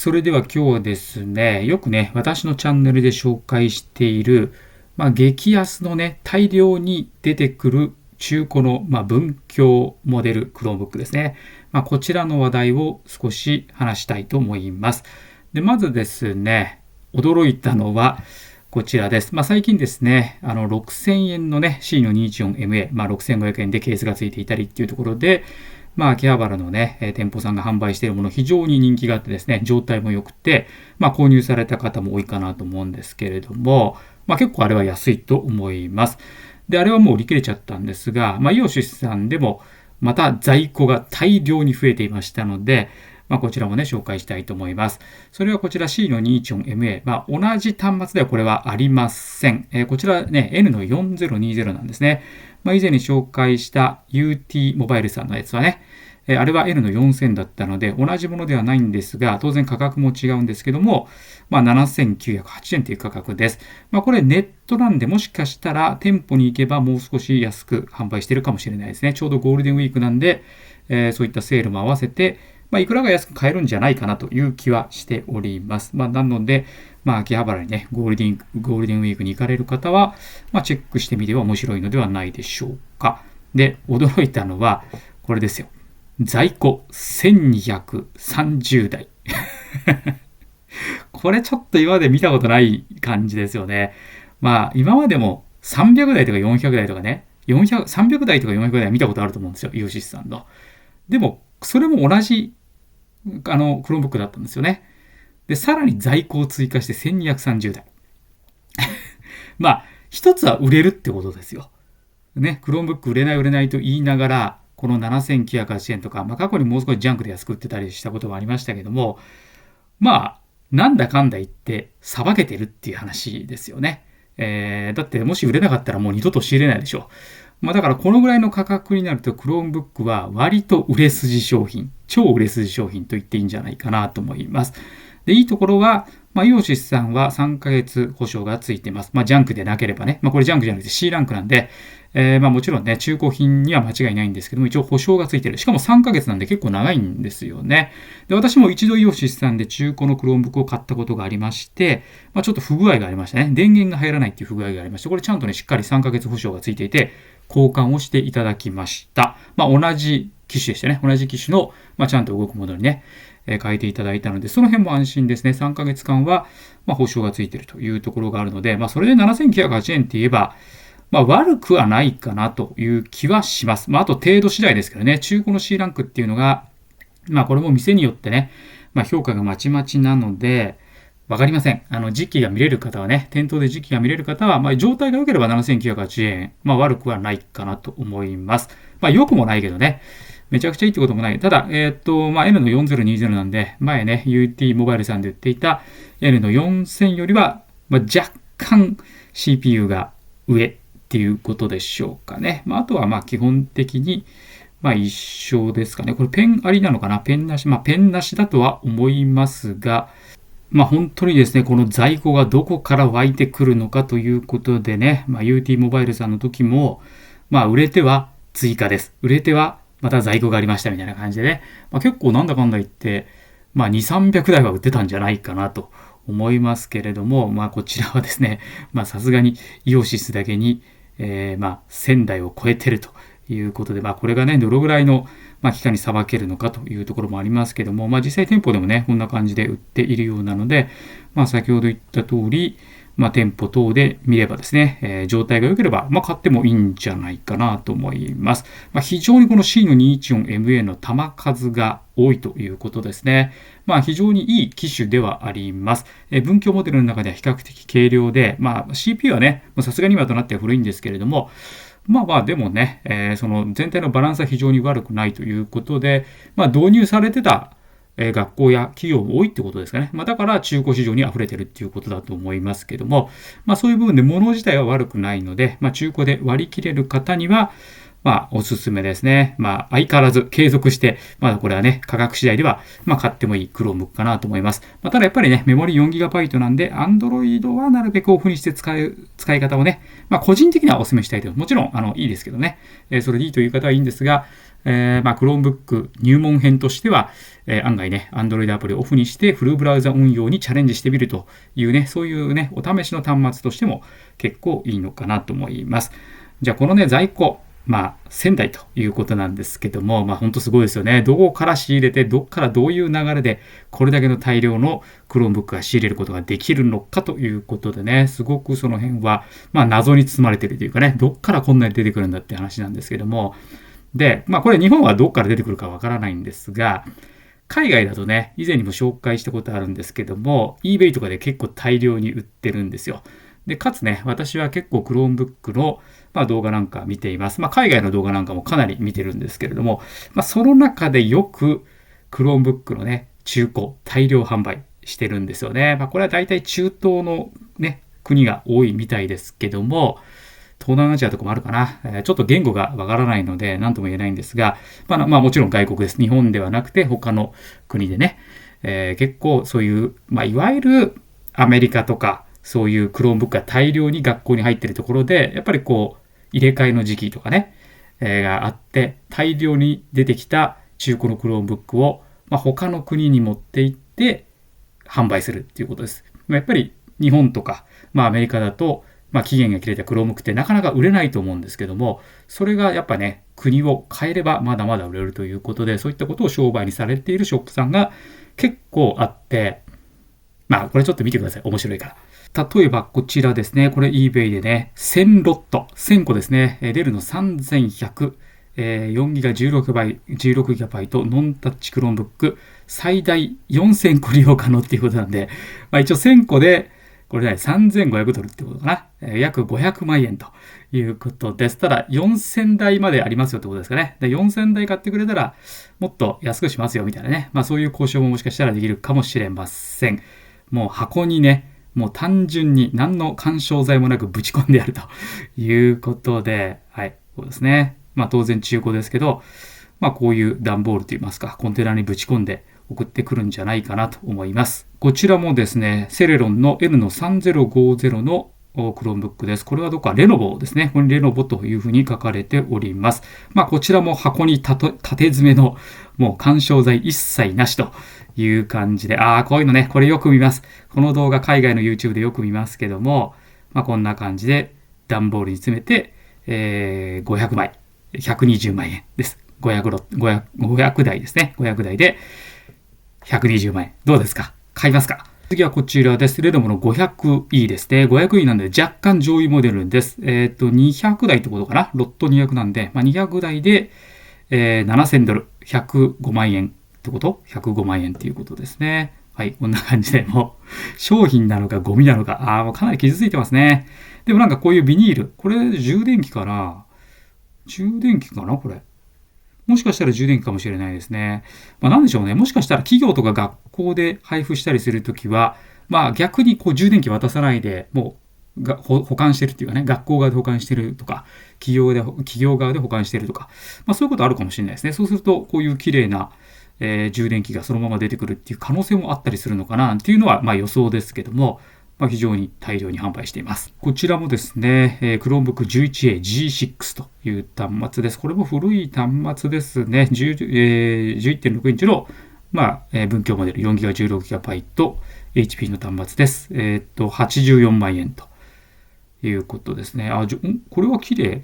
それでは今日はですね、よくね、私のチャンネルで紹介している、激安のね、大量に出てくる中古の、文教モデル Chromebook ですね。こちらの話題を少し話したいと思います。で、まずですね、驚いたのはこちらです。最近ですね、6000円のね、C の 214MA、6500円でケースがついていたりっていうところで、秋葉原のね、店舗さんが販売しているもの非常に人気があってですね、状態も良くて、購入された方も多いかなと思うんですけれども、結構あれは安いと思います。で、あれはもう売り切れちゃったんですが、イオシスさんでもまた在庫が大量に増えていましたので、こちらもね、紹介したいと思います。それはこちら C の 214MA、同じ端末ではこれはありません。こちらね、N の4020なんですね。以前に紹介した UT モバイルさんのやつはね、あれは N の4000だったので同じものではないんですが、当然価格も違うんですけども、7908円という価格です。これネットなんで、もしかしたら店舗に行けばもう少し安く販売しているかもしれないですね。ちょうどゴールデンウィークなんで、そういったセールも合わせて、いくらが安く買えるんじゃないかなという気はしております。なので、秋葉原にね、ゴールデンウィークに行かれる方は、チェックしてみては面白いのではないでしょうか。で、驚いたのは、これですよ。在庫1230台。これちょっと今まで見たことない感じですよね。今までも300台とか400台とかね、300台とか400台見たことあると思うんですよ、イオシスさんの。でも、それも同じ、Chromebook だったんですよね。で、さらに在庫を追加して1230台。一つは売れるってことですよ。ね、Chromebook 売れないと言いながら、この7980円とか、過去にもう少しジャンクで安く売ってたりしたこともありましたけども、なんだかんだ言って、さばけてるっていう話ですよね。だってもし売れなかったらもう二度と仕入れないでしょう。だからこのぐらいの価格になると Chromebook は割と売れ筋商品、超売れ筋商品と言っていいんじゃないかなと思います。で、いいところは、イオシスさんは3ヶ月保証がついています。ジャンクでなければね。これジャンクじゃなくて C ランクなんで、もちろんね、中古品には間違いないんですけども、一応保証がついてる。しかも3ヶ月なんで結構長いんですよね。で、私も一度イオシスさんで中古の Chromebook を買ったことがありまして、ちょっと不具合がありましたね。電源が入らないっていう不具合がありまして、これちゃんとね、しっかり3ヶ月保証がついていて、交換をしていただきました。同じ機種でしたね。同じ機種の、ちゃんと動くものにね、変えていただいたので、その辺も安心ですね。3ヶ月間は、保証がついているというところがあるので、それで7908円って言えば、悪くはないかなという気はします。あと程度次第ですけどね、中古の C ランクっていうのが、これも店によってね、評価がまちまちなので、わかりません。時期が見れる方はね、店頭で時期が見れる方は、状態が良ければ7908円、悪くはないかなと思います。良くもないけどね、めちゃくちゃいいってこともない。ただ、N の4020なんで、前ね、UT モバイルさんで売っていた N の4000よりは、若干 CPU が上っていうことでしょうかね。あとは基本的に、一緒ですかね。これペンありなのかな、ペンなし。ペンなしだとは思いますが、本当にですね、この在庫がどこから湧いてくるのかということでね、UT モバイルさんの時も、売れては追加です。売れてはまた在庫がありましたみたいな感じでね、結構なんだかんだ言って、2、300台は売ってたんじゃないかなと思いますけれども、こちらはですね、さすがにイオシスだけに、1000台を超えてるということで、これがね、どのぐらいの期間にさばけるのかというところもありますけども、実際店舗でもね、こんな感じで売っているようなので、先ほど言った通り、店舗等で見ればですね、状態が良ければ、買ってもいいんじゃないかなと思います。非常にこの C の 214MA の弾数が多いということですね。非常にいい機種ではあります。文教モデルの中では比較的軽量で、CPU はね、さすがに今となっては古いんですけれども、でもね、その全体のバランスは非常に悪くないということで、導入されてた学校や企業も多いってことですかね。だから中古市場に溢れてるっていうことだと思いますけども、そういう部分で物自体は悪くないので、中古で割り切れる方には、おすすめですね。相変わらず継続して、まだこれはね、価格次第では、買ってもいい Chromebook かなと思います。ただやっぱりね、メモリ 4GB なんで、Android はなるべくオフにして使い方をね、個人的にはお勧めしたいと。もちろん、いいですけどね。それでいいという方はいいんですが、Chromebook 入門編としては、案外ね、Android アプリをオフにしてフルブラウザ運用にチャレンジしてみるというね、そういうね、お試しの端末としても結構いいのかなと思います。じゃあこのね、在庫、1000台ということなんですけども、本当すごいですよね。どこから仕入れて、どこからどういう流れで、これだけの大量の Chromebook が仕入れることができるのかということでね、すごくその辺は、謎に包まれているというかね、どっからこんなに出てくるんだって話なんですけども、で、これ日本はどっから出てくるかわからないんですが、海外だとね、以前にも紹介したことあるんですけども、eBay とかで結構大量に売ってるんですよ。で、かつね、私は結構 Chromebook の、動画なんか見ています。海外の動画なんかもかなり見てるんですけれども、その中でよく Chromebook のね、中古、大量販売してるんですよね。これは大体中東のね、国が多いみたいですけども、東南アジアとかもあるかな。ちょっと言語がわからないので何とも言えないんですが、もちろん外国です。日本ではなくて他の国でね、結構そういう、いわゆるアメリカとかそういう Chromebook が大量に学校に入っているところで、やっぱりこう入れ替えの時期とかね、があって大量に出てきた中古の Chromebook を、他の国に持って行って販売するっていうことです。やっぱり日本とか、アメリカだと期限が切れたChromebookってなかなか売れないと思うんですけども、それがやっぱね、国を変えればまだまだ売れるということで、そういったことを商売にされているショップさんが結構あって、これちょっと見てください。面白いから。例えばこちらですね。これ eBay でね、1000ロット、1000個ですね。デルの3100、4GB、16GB ノンタッチChromebook、最大4000個利用可能っていうことなんで、一応1000個で、これね、$3500ってことかな。約500万円ということです。ただ、4000台までありますよってことですかね。で、4000台買ってくれたら、もっと安くしますよみたいなね。そういう交渉ももしかしたらできるかもしれません。もう箱にね、もう単純に何の干渉剤もなくぶち込んでやるということで、はい、そうですね。当然中古ですけど、こういう段ボールといいますか、コンテナにぶち込んで送ってくるんじゃないかなと思います。こちらもですね、セレロンの L の3050のChromebook です。これはどこかレノボですね。ここにレノボというふうに書かれております。こちらも箱に縦詰めのもう干渉剤一切なしという感じで、こういうのね、これよく見ます。この動画海外の YouTube でよく見ますけども、こんな感じで段ボールに詰めて、500枚、120万円です。500台ですね。500台で120万円。どうですか？買いますか？次はこちらです。レノボの 500E ですね。500E なんで若干上位モデルです。200台ってことかな？ロット200なんで、200台で、7000ドル、105万円ってこと？ 105 万円っていうことですね。はい、こんな感じで、もう、商品なのかゴミなのか、もうかなり傷ついてますね。でもなんかこういうビニール、これ充電器かなこれ。もしかしたら充電器かもしれないですね。なんでしょうね。もしかしたら企業とか学校で配布したりするときは、逆にこう充電器渡さないで、もう保管してるっていうかね、学校側で保管してるとか、企業側で保管してるとか、そういうことあるかもしれないですね。そうすると、こういう綺麗な、充電器がそのまま出てくるっていう可能性もあったりするのかなっていうのは、予想ですけども、非常に大量に販売しています。こちらもですね、Chromebook 11A G6 という端末です。これも古い端末ですね。11.6 インチの、文教モデル 4GB、16GB HP の端末です。84万円ということですね。これは綺麗。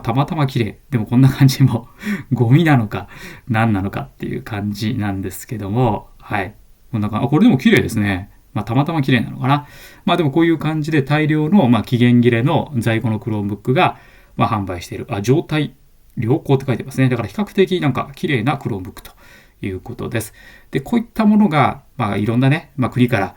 たまたま綺麗。でもこんな感じもゴミなのか何なのかっていう感じなんですけども、はい。こんな感じ。これでも綺麗ですね。たまたま綺麗なのかな。でもこういう感じで大量の、期限切れの在庫の Chromebook が、販売している。状態良好って書いてますね。だから比較的なんか綺麗な Chromebook ということです。で、こういったものが、いろんなね、国から、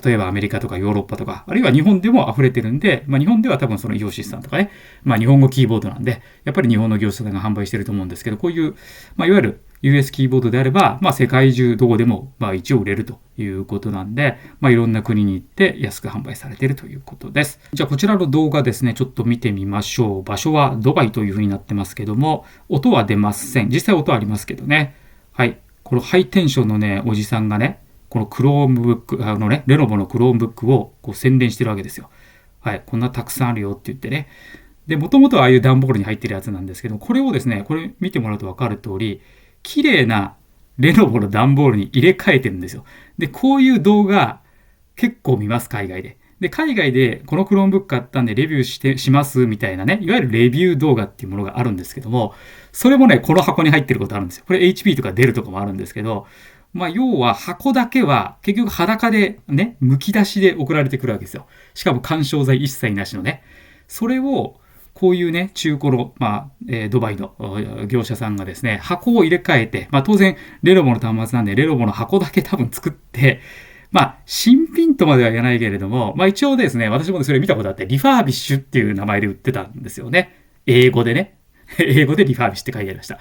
例えばアメリカとかヨーロッパとか、あるいは日本でも溢れてるんで、日本では多分そのイオシスさんとかね、日本語キーボードなんで、やっぱり日本の業者さんが販売してると思うんですけど、こういう、いわゆる US キーボードであれば、世界中どこでも、一応売れるということなんで、いろんな国に行って安く販売されているということです。じゃあこちらの動画ですね、ちょっと見てみましょう。場所はドバイというふうになってますけども、音は出ません。実際音はありますけどね。はい。このハイテンションのね、おじさんがね、このChromebook、レノボの Chromebook をこう宣伝してるわけですよ。はい。こんなたくさんあるよって言ってね。で、もともとはああいう段ボールに入ってるやつなんですけど、これをですね、これ見てもらうと分かる通り、綺麗なレノボの段ボールに入れ替えてるんですよ。で、こういう動画結構見ます、海外で。で、海外でこの Chromebook 買ったんでレビューしますみたいなね、いわゆるレビュー動画っていうものがあるんですけども、それもね、この箱に入ってることあるんですよ。これ HP とかデルとかもあるんですけど、要は箱だけは結局裸でね、剥き出しで送られてくるわけですよ。しかも緩衝材一切なしのね。それをこういうね、中古の、ドバイの業者さんがですね、箱を入れ替えて、当然、レノボの端末なんで、レノボの箱だけ多分作って、新品とまでは言わないけれども、一応ですね、私もそれ見たことあって、リファービッシュっていう名前で売ってたんですよね。英語でね。英語でリファービッシュって書いてありました。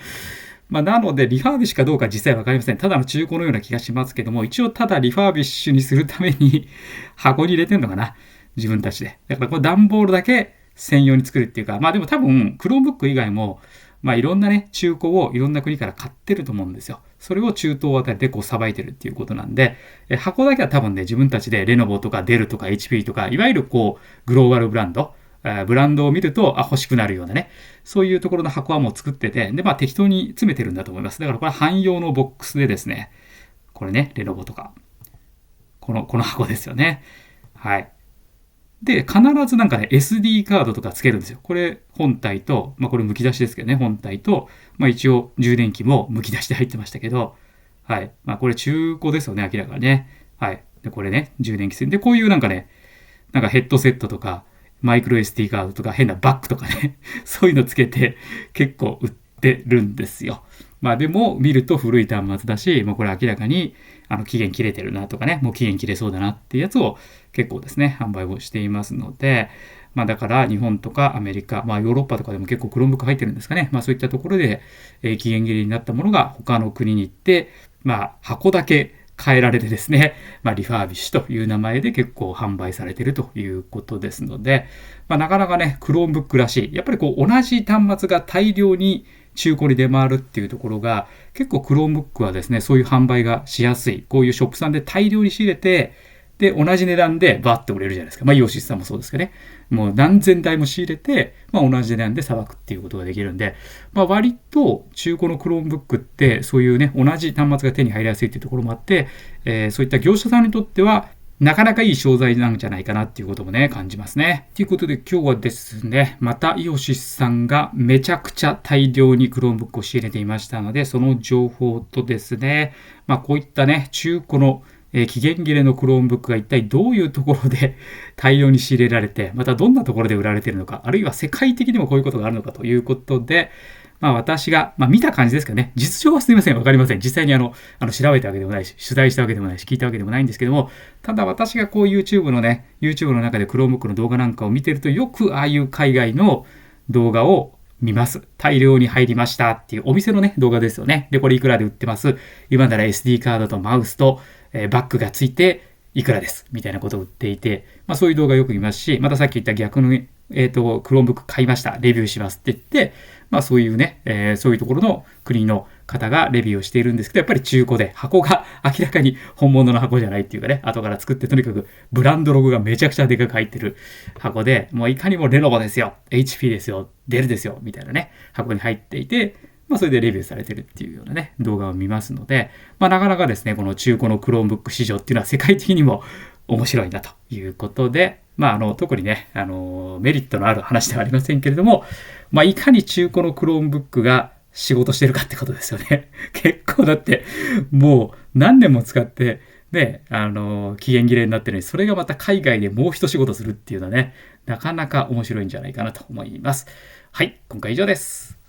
なので、リファービッシュかどうか実際わかりません。ただの中古のような気がしますけども、一応ただリファービッシュにするために箱に入れてんのかな。自分たちで。だからこれ段ボールだけ専用に作るっていうか、でも多分、Chromebook 以外も、いろんなね、中古をいろんな国から買ってると思うんですよ。それを中東あたりでこうさばいてるっていうことなんで、箱だけは多分ね、自分たちでレノボとかデルとか HP とか、いわゆるこう、グローバルブランド、ブランドを見ると、欲しくなるようなね、そういうところの箱はもう作ってて、で、適当に詰めてるんだと思います。だからこれは汎用のボックスでですね、これね、レノボとか、この箱ですよね。はい。で、必ずなんかね、SD カードとかつけるんですよ。これ本体と、これ剥き出しですけどね、本体と、一応充電器も剥き出しで入ってましたけど、はい。これ中古ですよね、明らかにね。はい。で、これね、充電器線で、こういうなんかね、なんかヘッドセットとか、マイクロ SD カードとか、変なバッグとかね、そういうのつけて結構売ってるんですよ。でも、見ると古い端末だし、これ明らかに期限切れてるなとかね、もう期限切れそうだなっていうやつを結構ですね、販売をしていますので、だから日本とかアメリカ、ヨーロッパとかでも結構Chromebook入ってるんですかね。そういったところで、期限切れになったものが他の国に行って、箱だけ変えられてですね、リファービッシュという名前で結構販売されているということですので、なかなかね、Chromebook らしい。やっぱりこう同じ端末が大量に中古に出回るっていうところが、結構 Chromebook はですね、そういう販売がしやすい。こういうショップさんで大量に仕入れて、で、同じ値段でバッと売れるじゃないですか。イオシスさんもそうですけどね。もう何千台も仕入れて、同じ値段でさばくっていうことができるんで、割と中古の Chromebook ってそういうね、同じ端末が手に入りやすいっていうところもあって、そういった業者さんにとっては、なかなかいい商材なんじゃないかなっていうこともね、感じますね。ということで今日はですね、またイオシスさんがめちゃくちゃ大量に Chromebook を仕入れていましたので、その情報とですね、こういったね、中古の期限切れの Chromebook が一体どういうところで大量に仕入れられて、またどんなところで売られているのか、あるいは世界的にもこういうことがあるのかということで、私が、見た感じですけどね、実情はすみません、わかりません。実際に調べたわけでもないし、取材したわけでもないし、聞いたわけでもないんですけども、ただ私がこう YouTube の中で Chromebook の動画なんかを見てると、よくああいう海外の動画を見ます。大量に入りましたっていうお店のね、動画ですよね。で、これいくらで売ってます。今なら SD カードとマウスと、バッグがついていくらです。みたいなことを売っていて、そういう動画よく見ますし、またさっき言った逆の、Chromebook 買いました。レビューしますって言って、そういうね、そういうところの国の方がレビューをしているんですけど、やっぱり中古で箱が明らかに本物の箱じゃないっていうかね、後から作ってとにかくブランドロゴがめちゃくちゃでかく入ってる箱で、もういかにもレノボですよ、HP ですよ、デルですよ、みたいなね、箱に入っていて、それでレビューされてるっていうようなね、動画を見ますので、なかなかですね、この中古の Chromebook 市場っていうのは世界的にも面白いなということで、特にね、メリットのある話ではありませんけれども、いかに中古の Chromebook が仕事してるかってことですよね。結構だって、もう何年も使って、ね、期限切れになってるのに、それがまた海外でもう一仕事するっていうのはね、なかなか面白いんじゃないかなと思います。はい、今回以上です。